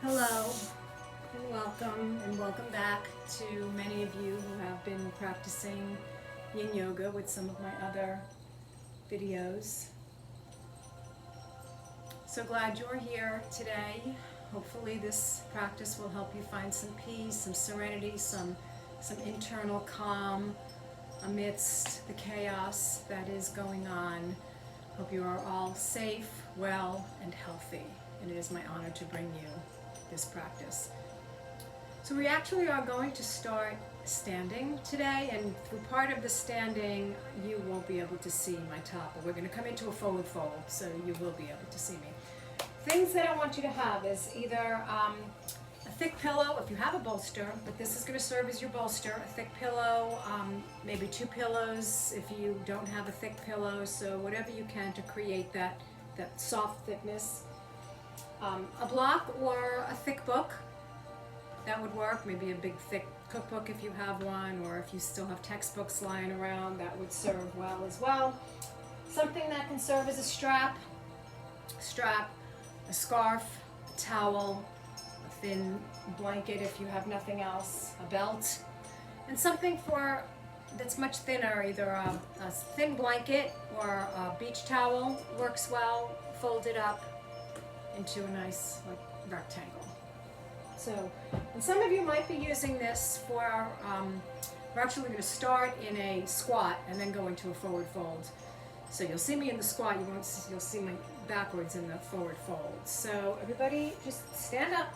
Hello and welcome back to many of you who have been practicing Yin Yoga with some of my other videos. So glad you're here today. Hopefully this practice will help you find some peace, some serenity, some internal calm amidst the chaos that is going on. Hope you are all safe, well, and healthy. And it is my honor to bring you this practice. So we actually are going to start standing today, and through part of the standing you will be able to see my top, but we're going to come into a forward fold, so you will be able to see me. Things that I want you to have is either a thick pillow, if you have a bolster, but this is going to serve as your bolster, a thick pillow, maybe two pillows if you don't have a thick pillow, so whatever you can to create that soft thickness. A block or a thick book, that would work. Maybe a big thick cookbook if you have one, or if you still have textbooks lying around, that would serve well as well. Something that can serve as a strap, a scarf, a towel, a thin blanket if you have nothing else, a belt, and something that's much thinner, either a thin blanket or a beach towel works well, folded up into a nice rectangle. So, and some of you might be using this for, we're actually going to start in a squat and then go into a forward fold. So you'll see me in the squat, you'll see me backwards in the forward fold. So everybody just stand up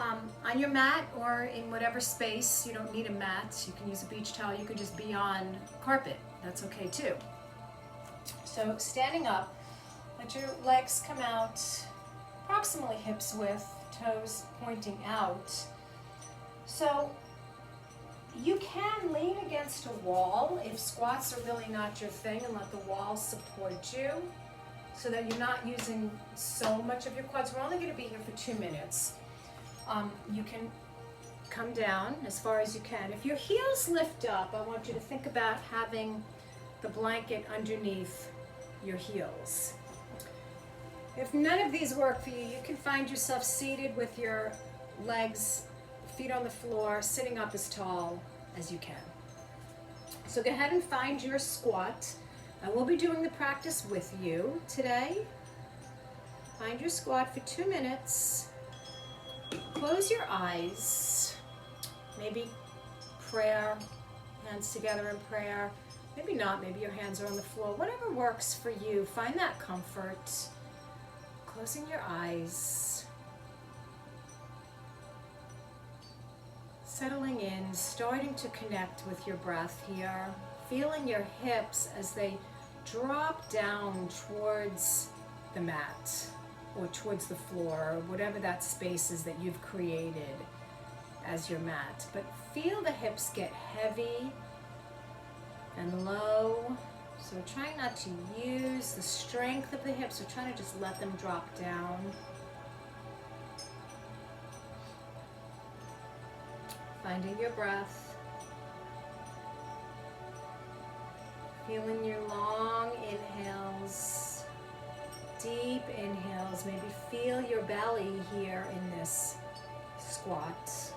on your mat or in whatever space. You don't need a mat, you can use a beach towel, you can just be on carpet, that's okay too. So standing up, let your legs come out approximately hips width, toes pointing out. So you can lean against a wall if squats are really not your thing, and let the wall support you so that you're not using so much of your quads. We're only going to be here for 2 minutes. You can come down as far as you can. If your heels lift up, I want you to think about having the blanket underneath your heels. If none of these work for you, you can find yourself seated with your legs, feet on the floor, sitting up as tall as you can. So go ahead and find your squat. I will be doing the practice with you today. Find your squat for 2 minutes. Close your eyes. Maybe prayer, hands together in prayer. Maybe not, maybe your hands are on the floor. Whatever works for you, find that comfort. Closing your eyes, settling in, starting to connect with your breath here, feeling your hips as they drop down towards the mat or towards the floor, or whatever that space is that you've created as your mat. But feel the hips get heavy and low. So we're trying not to use the strength of the hips, we're trying to just let them drop down. Finding your breath. Feeling your long inhales, deep inhales. Maybe feel your belly here in this squat,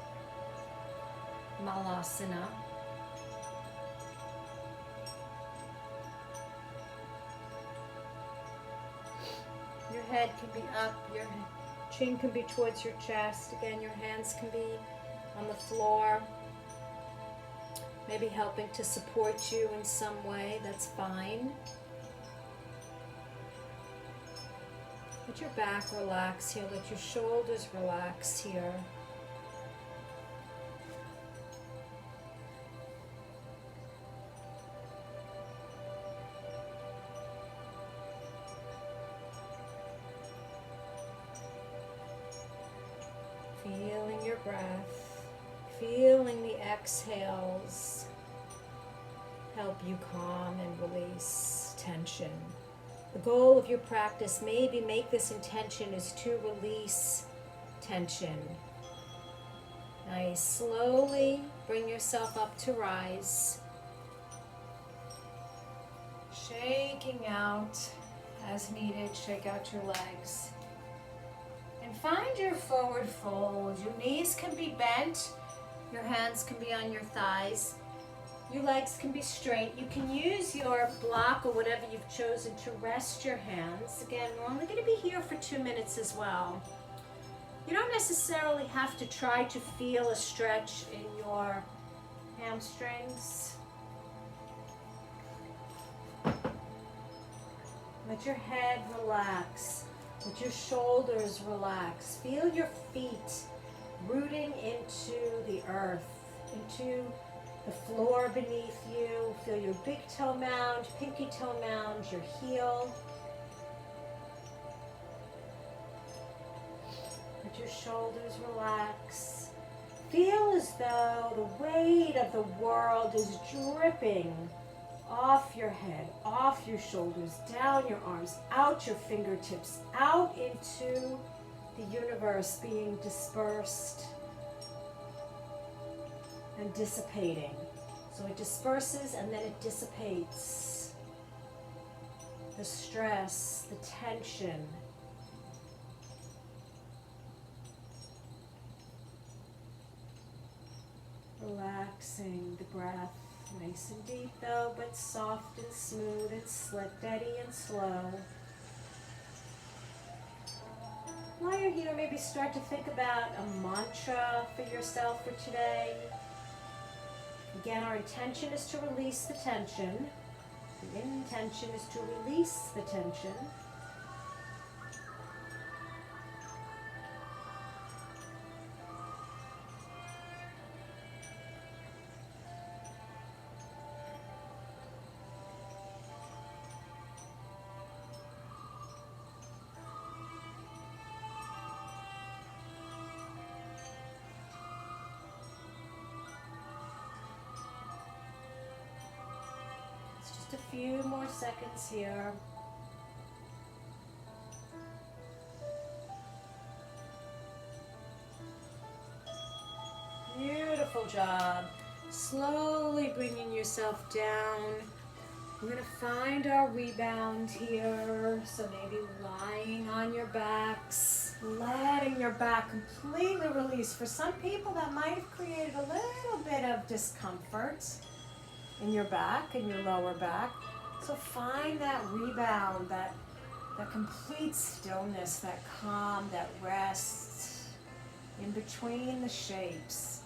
Malasana. Your head can be up, your chin can be towards your chest. Again, your hands can be on the floor, maybe helping to support you in some way, that's fine. Let your back relax here, let your shoulders relax here. Feeling your breath, feeling the exhales help you calm and release tension. The goal of your practice, maybe make this intention, is to release tension. Nice. Slowly bring yourself up to rise. Shaking out as needed, shake out your legs. And find And your forward fold. Your knees can be bent. Your hands can be on your thighs. Your legs can be straight. You can use your block or whatever you've chosen to rest your hands. Again, we're only going to be here for 2 minutes as well. You don't necessarily have to try to feel a stretch in your hamstrings. Let your head relax. Let your shoulders relax. Feel your feet rooting into the earth, into the floor beneath you. Feel your big toe mound, pinky toe mound, your heel. Let your shoulders relax. Feel as though the weight of the world is dripping off your head, off your shoulders, down your arms, out your fingertips, out into the universe, being dispersed and dissipating. So it disperses and then it dissipates. The stress, the tension. Relaxing the breath. Nice and deep though, but soft and smooth and steady and slow. While you're here, maybe start to think about a mantra for yourself for today. Again, our intention is to release the tension. The intention is to release the tension. Just a few more seconds here. Beautiful job. Slowly bringing yourself down. We're going to find our rebound here. So maybe lying on your backs, letting your back completely release. For some people, that might have created a little bit of discomfort in your back, in your lower back. So find that rebound, that complete stillness, that calm, that rest in between the shapes.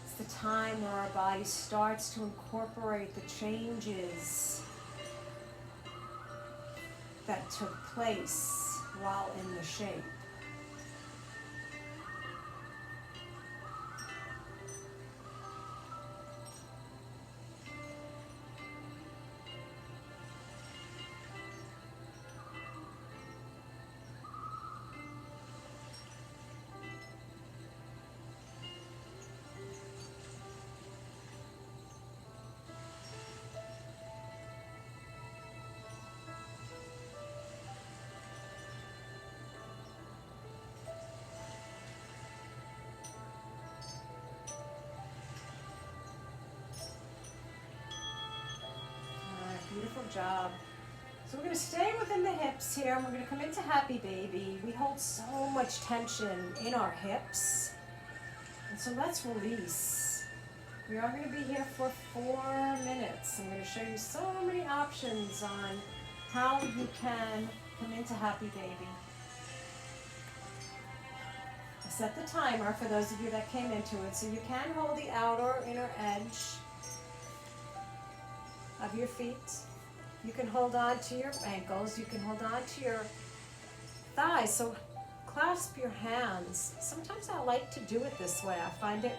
It's the time where our body starts to incorporate the changes that took place while in the shape. Beautiful job. So we're going to stay within the hips here, and we're going to come into Happy Baby. We hold so much tension in our hips, and so let's release. We are going to be here for 4 minutes. I'm going to show you so many options on how you can come into Happy Baby. I set the timer for those of you that came into it, so you can hold the outer or inner edge of your feet. You can hold on to your ankles. You can hold on to your thighs. So clasp your hands. Sometimes I like to do it this way. I find it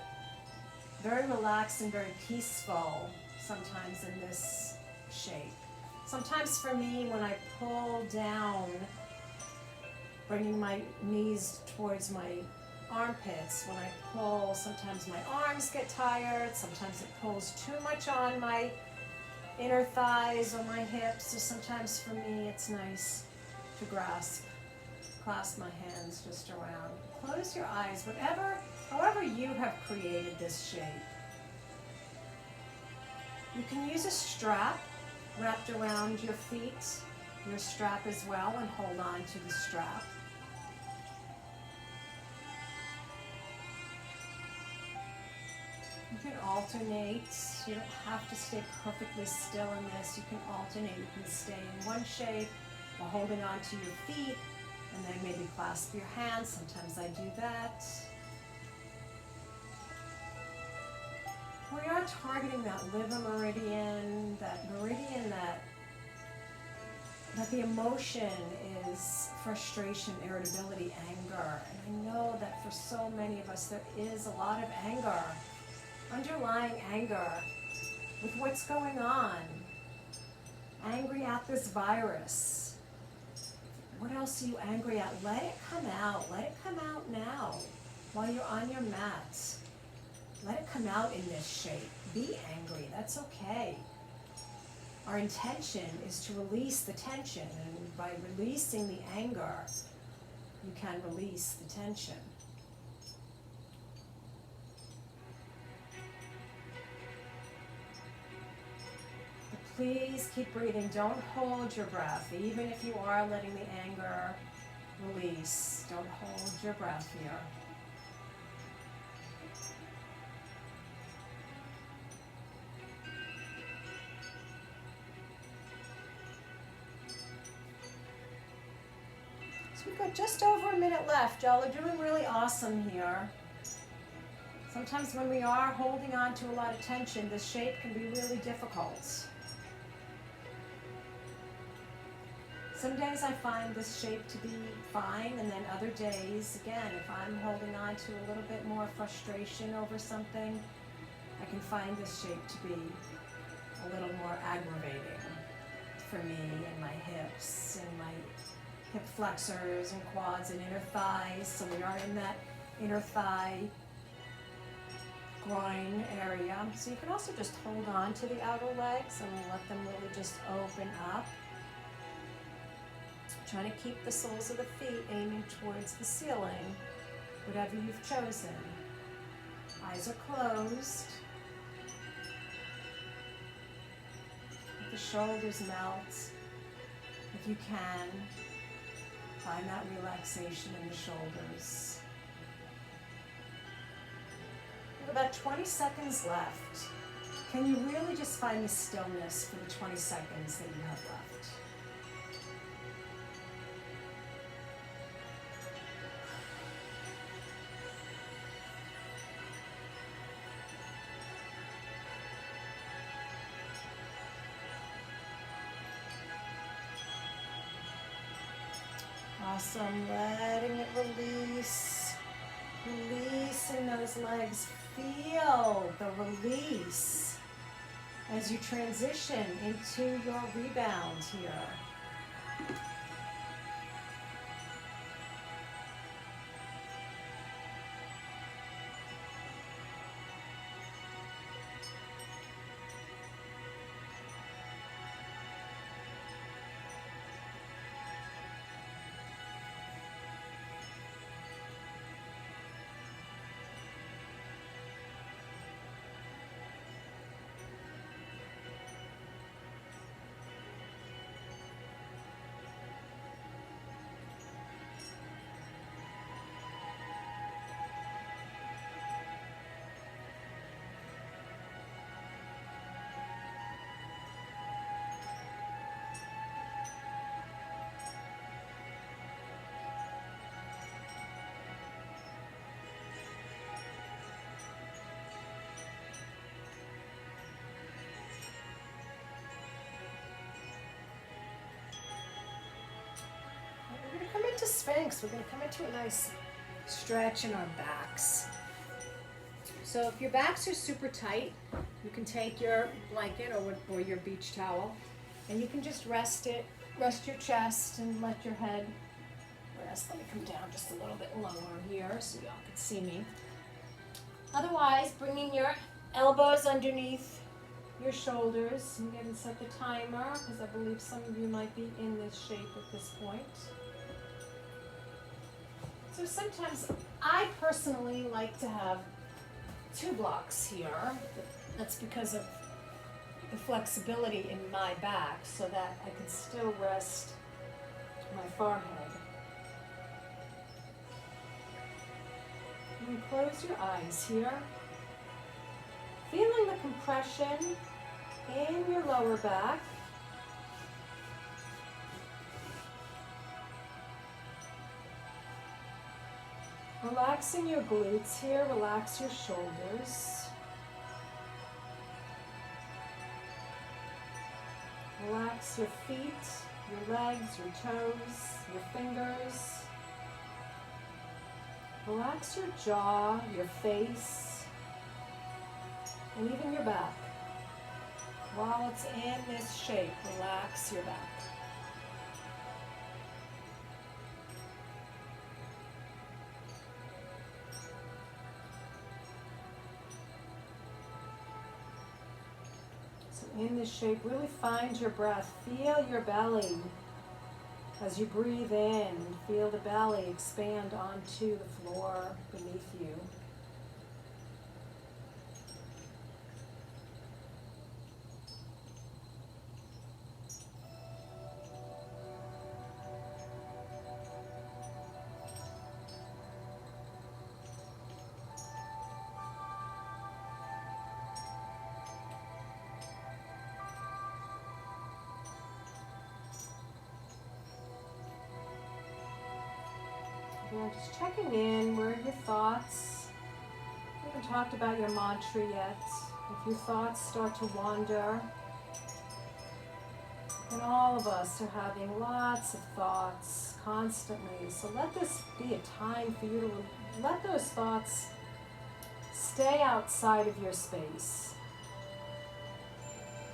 very relaxed and very peaceful sometimes in this shape. Sometimes for me, when I pull down, bringing my knees towards my armpits, when I pull, sometimes my arms get tired. Sometimes it pulls too much on my inner thighs or my hips, or sometimes for me it's nice to clasp my hands just around. Close your eyes, however you have created this shape. You can use a strap wrapped around your feet, your strap as well, and hold on to the strap. can alternate. You don't have to stay perfectly still in this. You can alternate. You can stay in one shape while holding on to your feet, and then maybe clasp your hands. Sometimes I do that. We are targeting that liver meridian, that the emotion is frustration, irritability, anger. And I know that for so many of us there is a lot of anger, underlying anger with what's going on. Angry at this virus. What else are you angry at? Let it come out. Let it come out now while you're on your mat. Let it come out in this shape. Be angry. That's okay. Our intention is to release the tension, and by releasing the anger, you can release the tension. But please keep breathing. Don't hold your breath. Even if you are letting the anger release, don't hold your breath here. We've got just over a minute left. Y'all are doing really awesome here. Sometimes when we are holding on to a lot of tension, this shape can be really difficult. Some days I find this shape to be fine, and then other days, again, if I'm holding on to a little bit more frustration over something, I can find this shape to be a little more aggravating for me and my hips and my hip flexors and quads and inner thighs. So we are in that inner thigh groin area. So you can also just hold on to the outer legs and let them really just open up. Trying to keep the soles of the feet aiming towards the ceiling, whatever you've chosen. Eyes are closed. Let the shoulders melt if you can. Find that relaxation in the shoulders. We have about 20 seconds left. Can you really just find the stillness for the 20 seconds that you have left? Awesome, letting it release, releasing those legs. Feel the release as you transition into your rebound here. Come into Sphinx. We're going to come into a nice stretch in our backs. So if your backs are super tight, you can take your blanket or your beach towel, and you can just rest your chest and let your head rest. Let me come down just a little bit lower here so y'all can see me. Otherwise, bringing your elbows underneath your shoulders. I'm going to set the timer because I believe some of you might be in this shape at this point. So sometimes I personally like to have 2 blocks here. That's because of the flexibility in my back so that I can still rest my forehead. You can close your eyes here. compression in your lower back. Relaxing your glutes here, relax your shoulders. Relax your feet, your legs, your toes, your fingers. Relax your jaw, your face, and even your back. While it's in this shape, relax your back. In this shape, really find your breath. Feel your belly as you breathe in. Feel the belly expand onto the floor beneath you. Again, just checking in. Where are your thoughts? We haven't talked about your mantra yet. If your thoughts start to wander, and all of us are having lots of thoughts constantly. So let this be a time for you to let those thoughts stay outside of your space.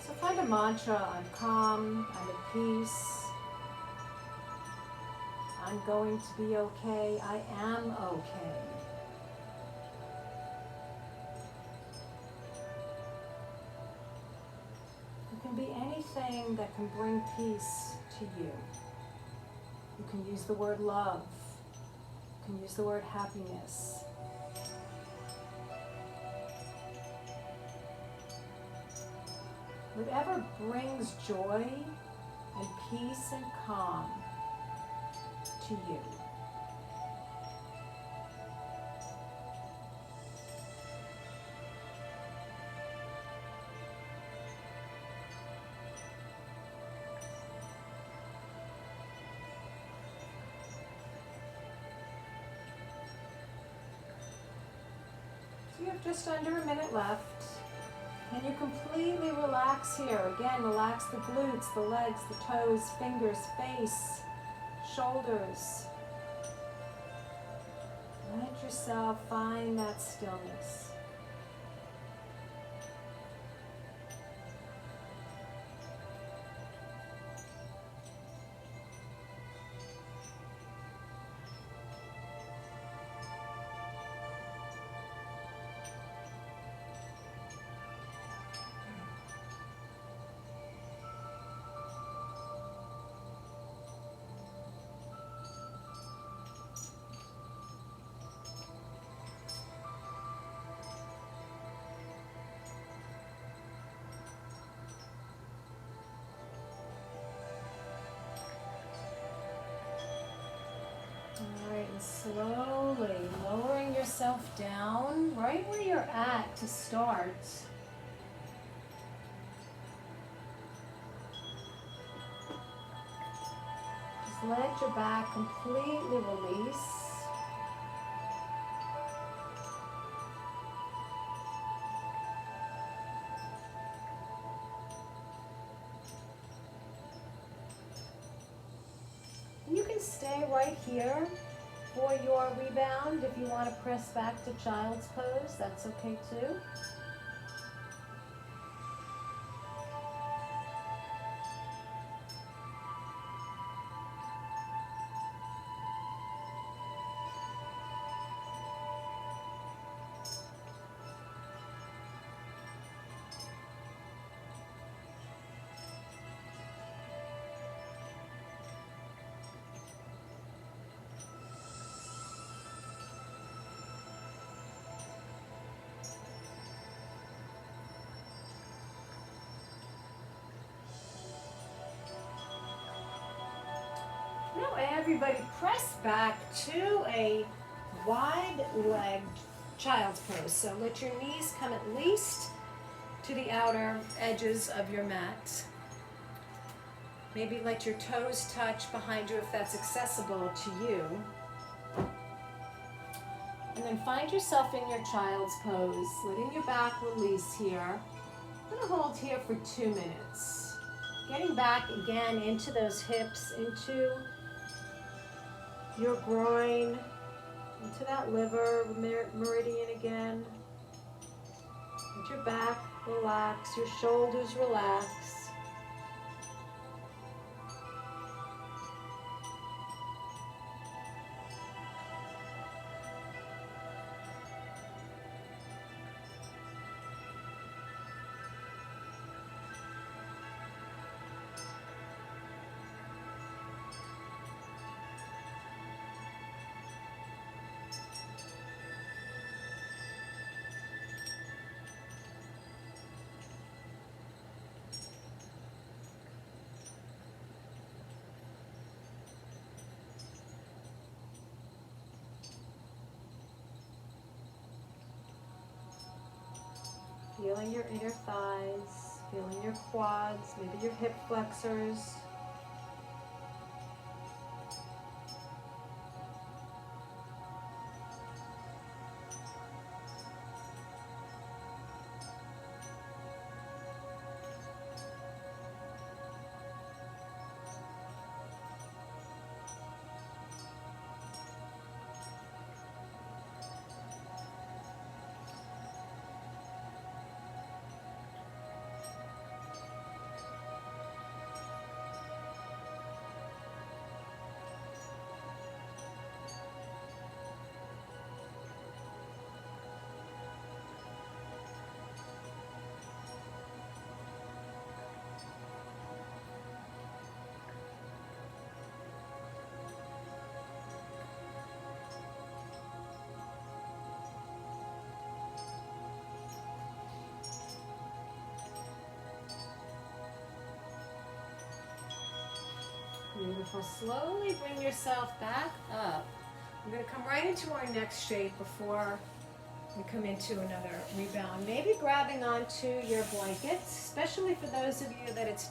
So find a mantra. I'm calm, I'm at peace. I'm going to be okay. I am okay. It can be anything that can bring peace to you. You can use the word love. You can use the word happiness. Whatever brings joy and peace and calm to you. So you have just under a minute left. And you completely relax here. Again, relax the glutes, the legs, the toes, fingers, face, shoulders. Let yourself find that stillness. Alright, and slowly lowering yourself down right where you're at to start. Just let your back completely release. And you can stay right here for your rebound. If you want to press back to child's pose, that's okay too. Now everybody press back to a wide-legged child's pose. So let your knees come at least to the outer edges of your mat. Maybe let your toes touch behind you if that's accessible to you. And then find yourself in your child's pose, letting your back release here. I'm going to hold here for 2 minutes. Getting back again into those hips, into your groin, into that liver meridian again. Let your back relax, your shoulders relax. Feeling your inner thighs, feeling your quads, maybe your hip flexors. Beautiful. Slowly bring yourself back up. We're going to come right into our next shape before we come into another rebound. Maybe grabbing onto your blankets, especially for those of you that it's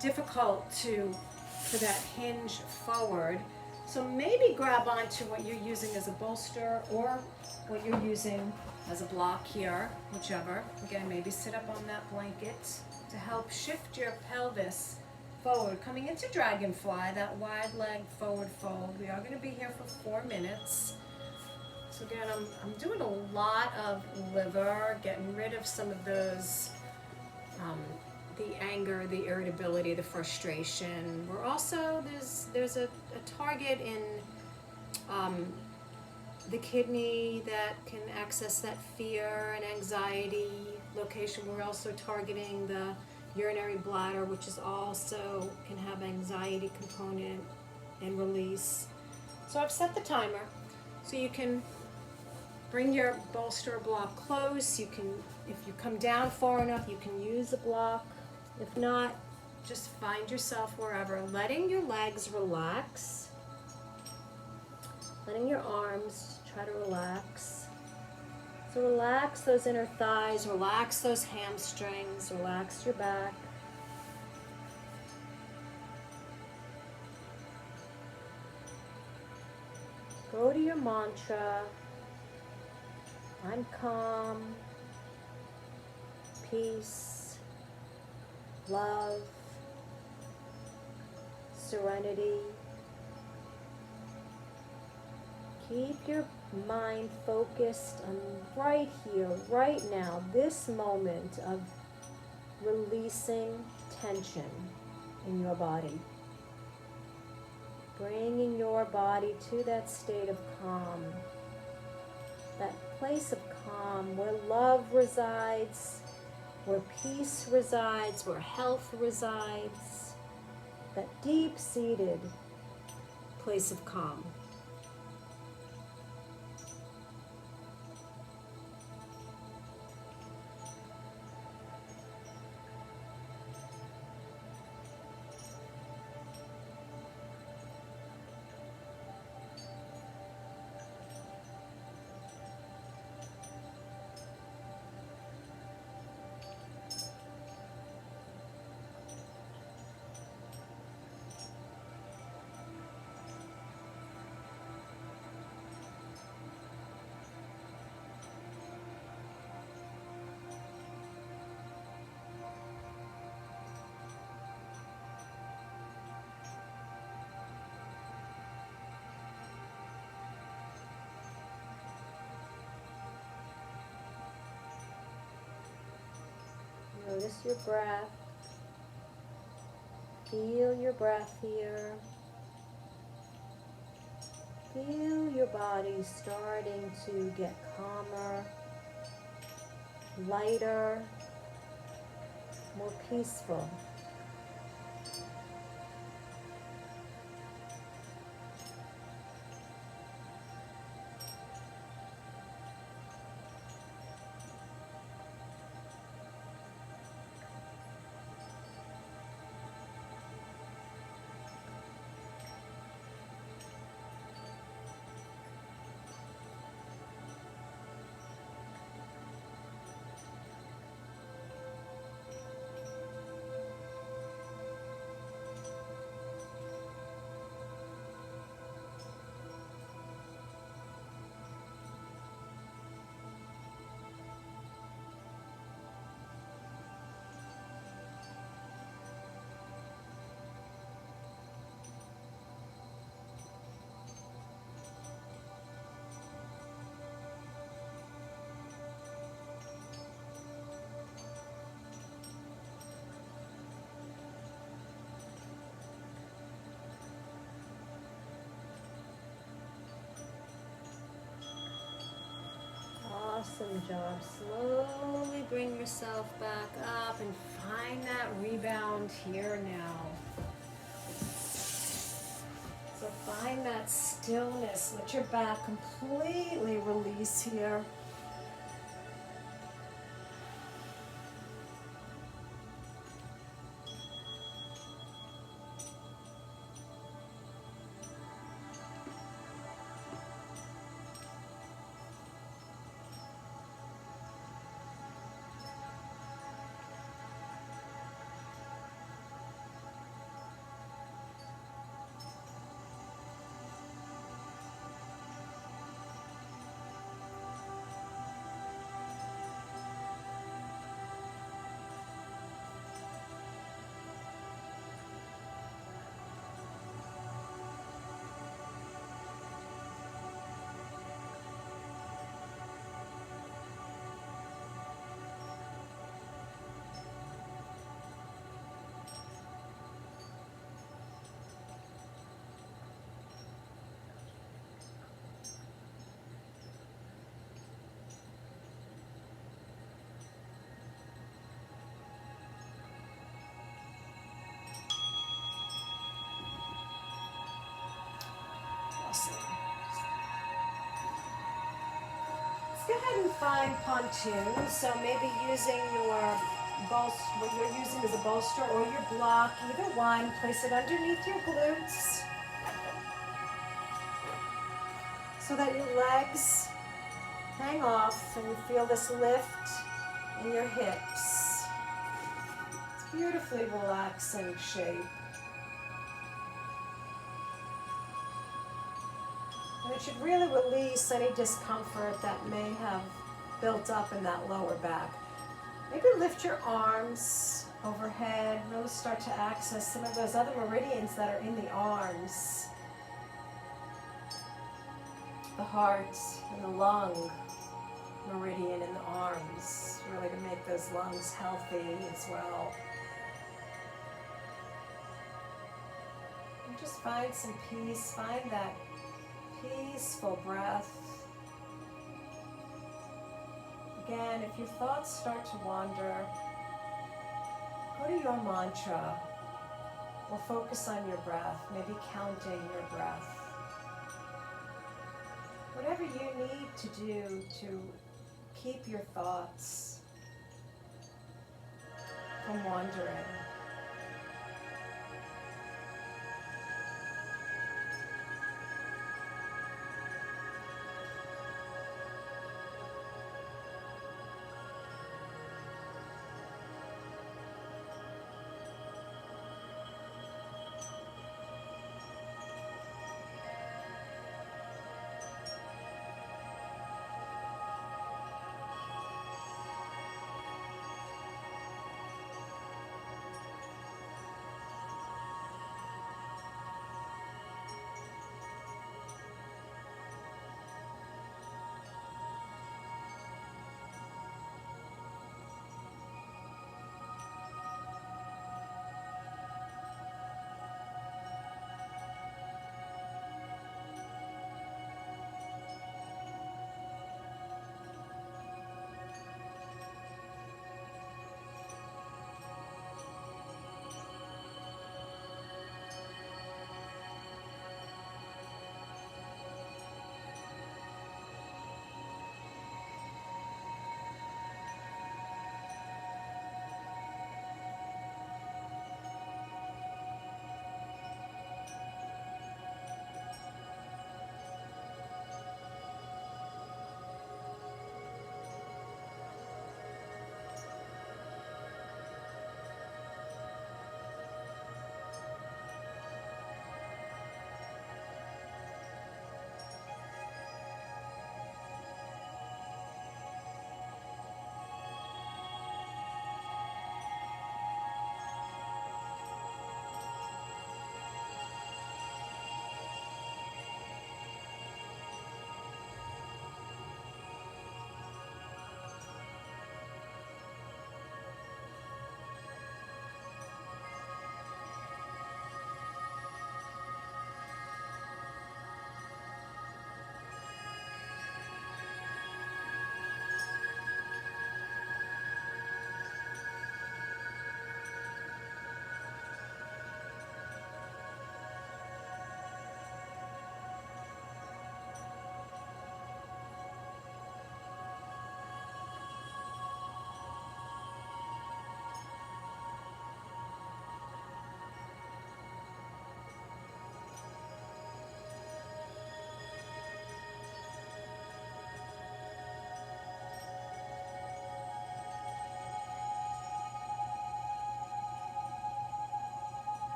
difficult for that hinge forward. So maybe grab onto what you're using as a bolster or what you're using as a block here, whichever. Again, maybe sit up on that blanket to help shift your pelvis forward, coming into dragonfly, that wide leg forward fold. We are going to be here for 4 minutes. So again, I'm doing a lot of liver, getting rid of some of those, the anger, the irritability, the frustration. We're also, there's a target in the kidney that can access that fear and anxiety location. We're also targeting the urinary bladder, which is also can have anxiety component and release. So I've set the timer, so you can bring your bolster or block close. You can, if you come down far enough, you can use a block. If not, just find yourself wherever, letting your legs relax, letting your arms try to relax. So relax those inner thighs, relax those hamstrings, relax your back. Go to your mantra. I'm calm, peace, love, serenity. Keep your mind focused on right here, right now, this moment of releasing tension in your body. Bringing your body to that state of calm, that place of calm where love resides, where peace resides, where health resides, that deep-seated place of calm. Notice your breath. Feel your breath here. Feel your body starting to get calmer, lighter, more peaceful. Awesome job. Slowly bring yourself back up and find that rebound here now. So find that stillness. Let your back completely release here. Awesome. Let's go ahead and find pontoons. So maybe using your bolster, what you're using as a bolster or your block, either one, place it underneath your glutes so that your legs hang off and you feel this lift in your hips. It's a beautifully relaxing shape. And it should really release any discomfort that may have built up in that lower back. Maybe lift your arms overhead, really start to access some of those other meridians that are in the arms. The heart and the lung meridian in the arms, really to make those lungs healthy as well. And just find some peace, find that peaceful breath. Again, if your thoughts start to wander, go to your mantra or focus on your breath, maybe counting your breath. Whatever you need to do to keep your thoughts from wandering.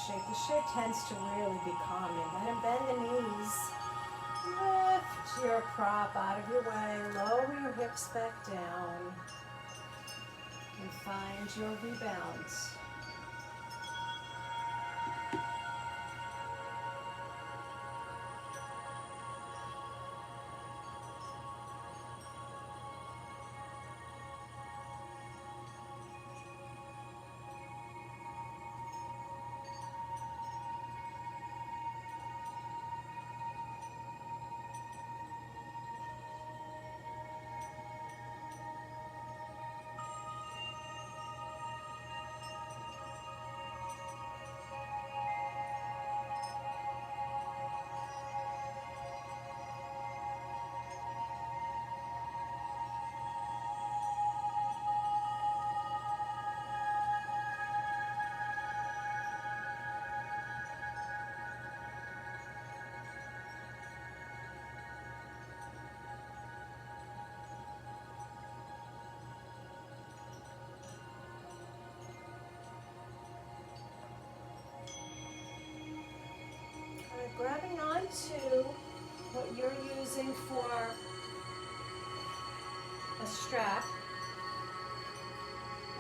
shape. The shape tends to really be calming. Go ahead and bend the knees. Lift your prop out of your way. Lower your hips back down. And find your rebound. Grabbing onto what you're using for a strap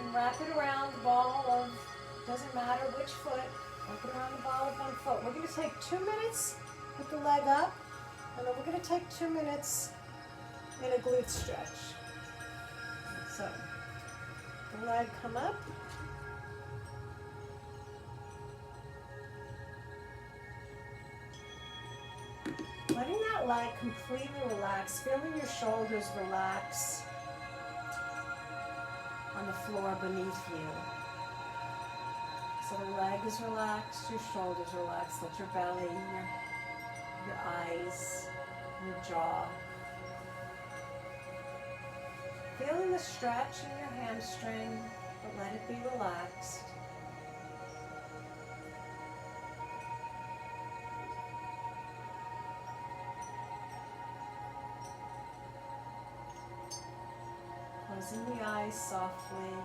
and wrap it around the ball of, doesn't matter which foot, wrap it around the ball of one foot. We're going to take 2 minutes with the leg up, and then we're going to take 2 minutes in a glute stretch. So, the leg come up. Letting that leg completely relax, feeling your shoulders relax on the floor beneath you. So the leg is relaxed, your shoulders relaxed, let your belly, your eyes, your jaw. Feeling the stretch in your hamstring, but let it be relaxed. Closing the eyes softly.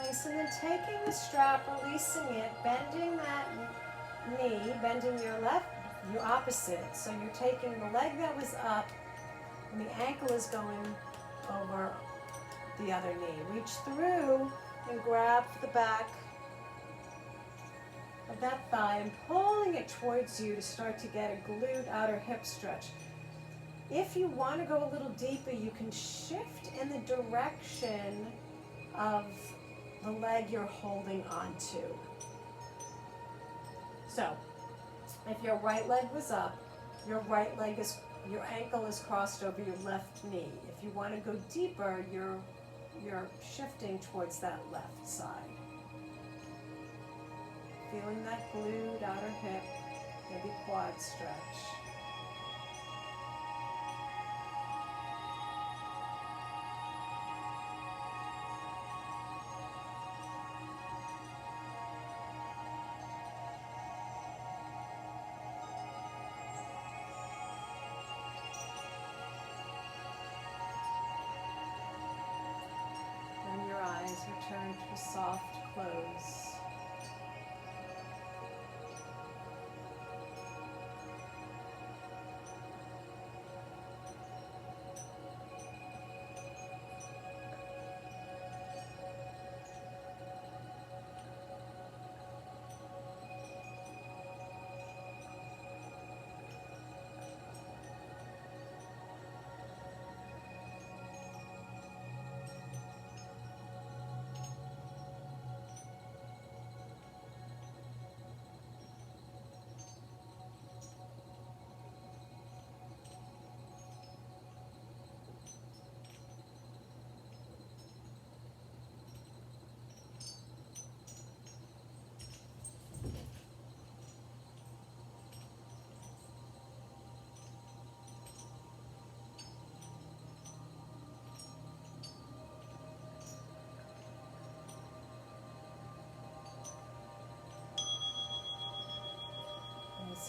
Nice, and then taking the strap, releasing it, bending that knee, bending your opposite. So you're taking the leg that was up, and the ankle is going over the other knee. Reach through and grab the back of that thigh and pulling it towards you to start to get a glute outer hip stretch. If you want to go a little deeper, you can shift in the direction of the leg you're holding onto. So, if your right leg was up, your ankle is crossed over your left knee. If you want to go deeper, you're shifting towards that left side. Feeling that glute, outer hip, maybe quad stretch. to a soft close.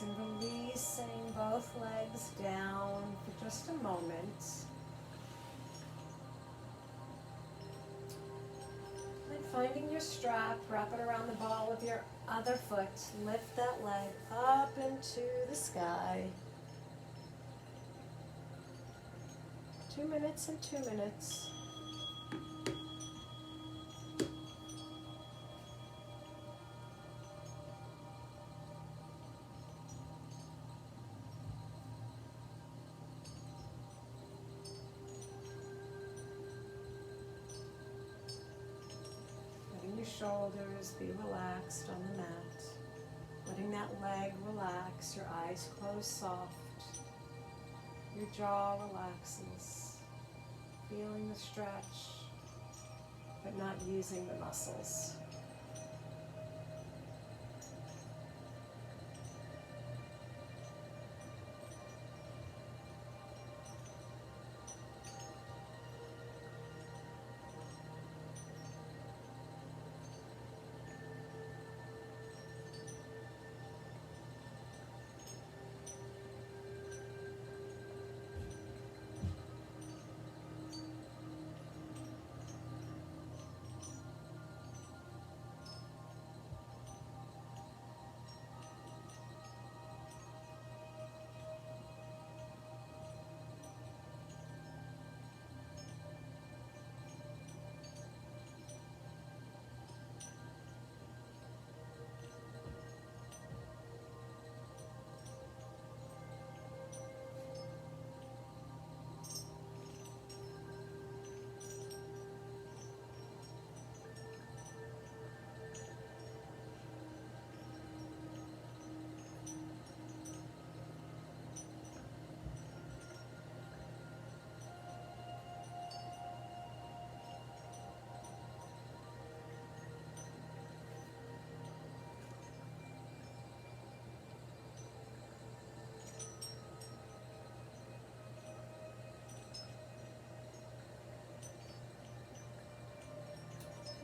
And releasing both legs down for just a moment. And finding your strap, wrap it around the ball of your other foot. Lift that leg up into the sky. 2 minutes and 2 minutes. Shoulders be relaxed on the mat. Letting that leg relax, your eyes close soft. Your jaw relaxes. Feeling the stretch, but not using the muscles.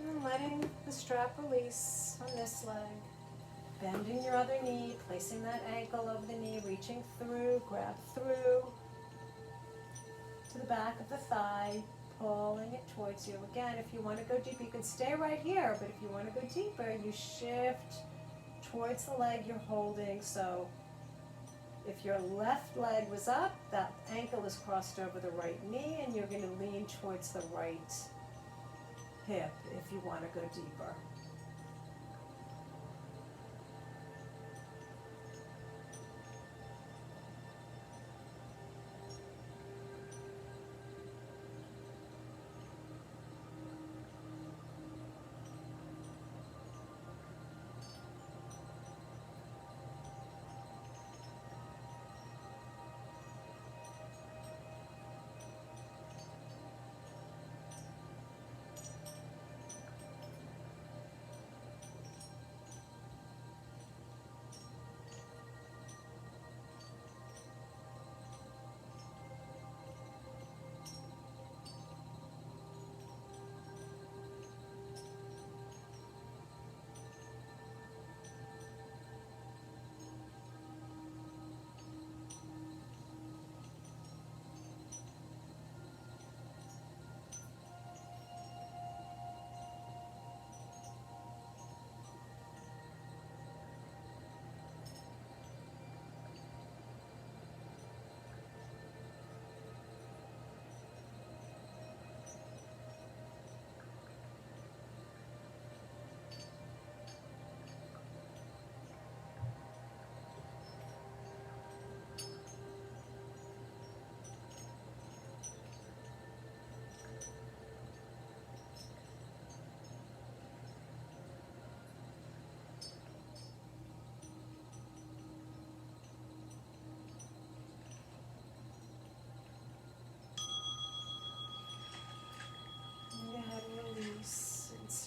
And letting the strap release on this leg. Bending your other knee, placing that ankle over the knee, reaching through, grab through to the back of the thigh, pulling it towards you. Again, if you want to go deep, you can stay right here, but if you want to go deeper, you shift towards the leg you're holding. So if your left leg was up, that ankle is crossed over the right knee, and you're going to lean towards the right hip if you want to go deeper.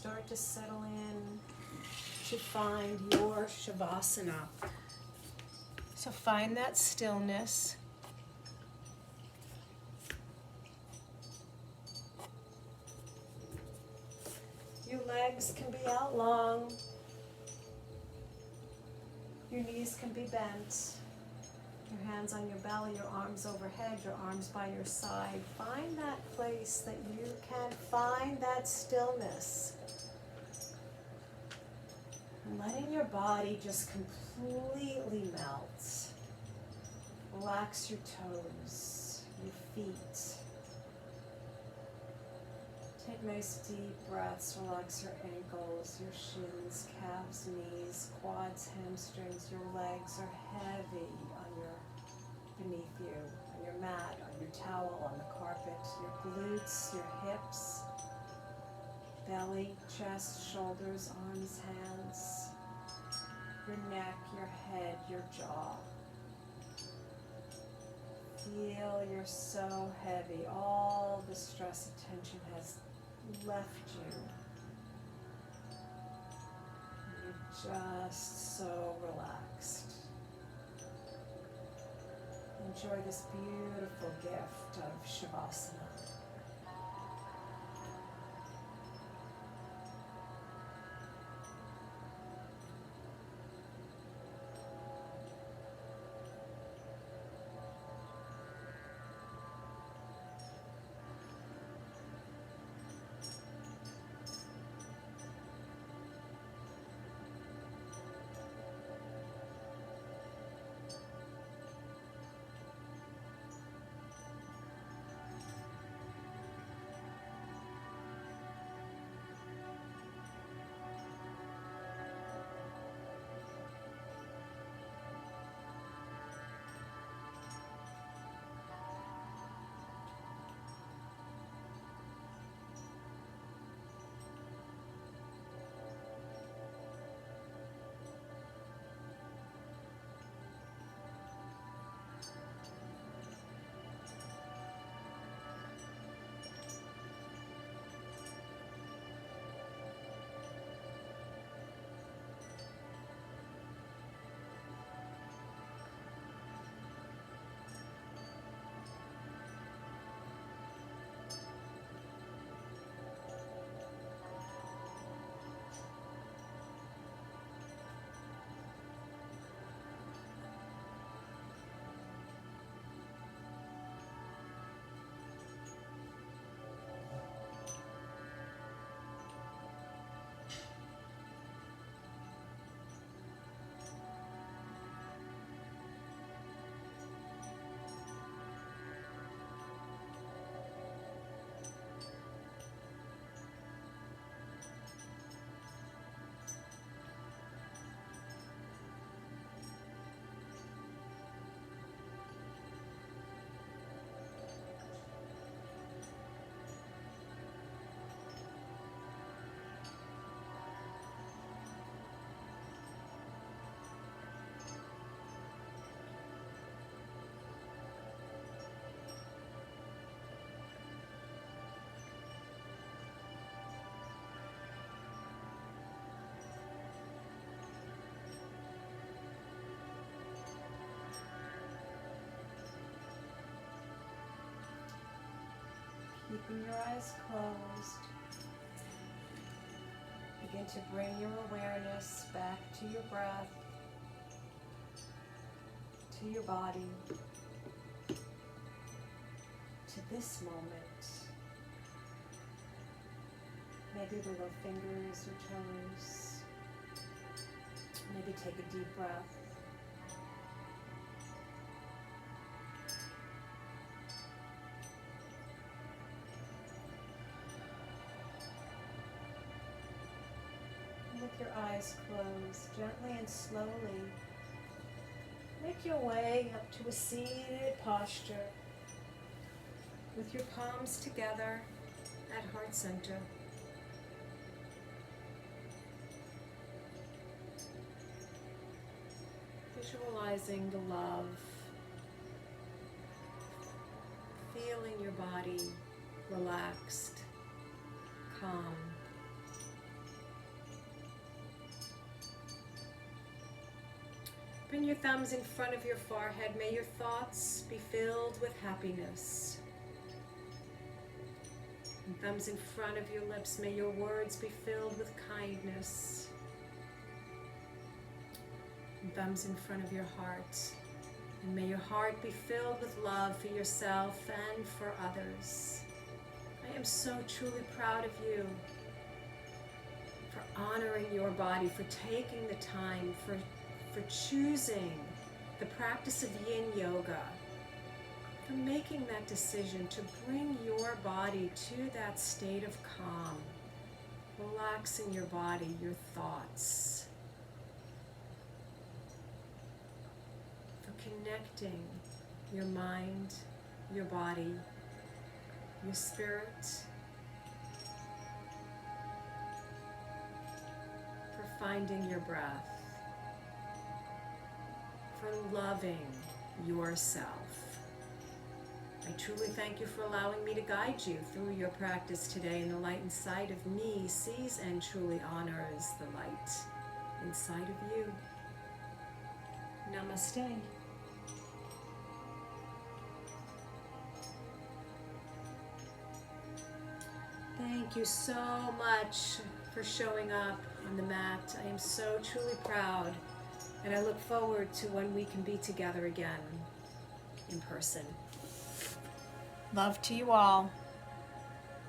start to settle in to find your Shavasana. So find that stillness. Your legs can be out long. Your knees can be bent. Your hands on your belly, your arms overhead, your arms by your side. Find that place that you can find that stillness. And letting your body just completely melt. Relax your toes, your feet. Take nice deep breaths, relax your ankles, your shins, calves, knees, quads, hamstrings. Your legs are heavy beneath you, on your mat, on your towel, on the carpet. Your glutes, your hips, belly, chest, shoulders, arms, hands. Your neck, your head, your jaw. Feel you're so heavy. All the stress and tension has left you. You're just so relaxed. Enjoy this beautiful gift of Shavasana. Keeping your eyes closed, begin to bring your awareness back to your breath, to your body, to this moment. Maybe little fingers or toes. Maybe take a deep breath. With your eyes closed, gently and slowly, make your way up to a seated posture with your palms together at heart center. Visualizing the love, feeling your body relaxed, calm, Open your thumbs in front of your forehead. May your thoughts be filled with happiness. And thumbs in front of your lips. May your words be filled with kindness. And thumbs in front of your heart. And may your heart be filled with love for yourself and for others. I am so truly proud of you for honoring your body, for taking the time, for choosing the practice of yin yoga, for making that decision to bring your body to that state of calm, relaxing your body, your thoughts, for connecting your mind, your body, your spirit, for finding your breath, for loving yourself. I truly thank you for allowing me to guide you through your practice today, and the light inside of me sees and truly honors the light inside of you. Namaste. Thank you so much for showing up on the mat. I am so truly proud, and I look forward to when we can be together again in person. Love to you all.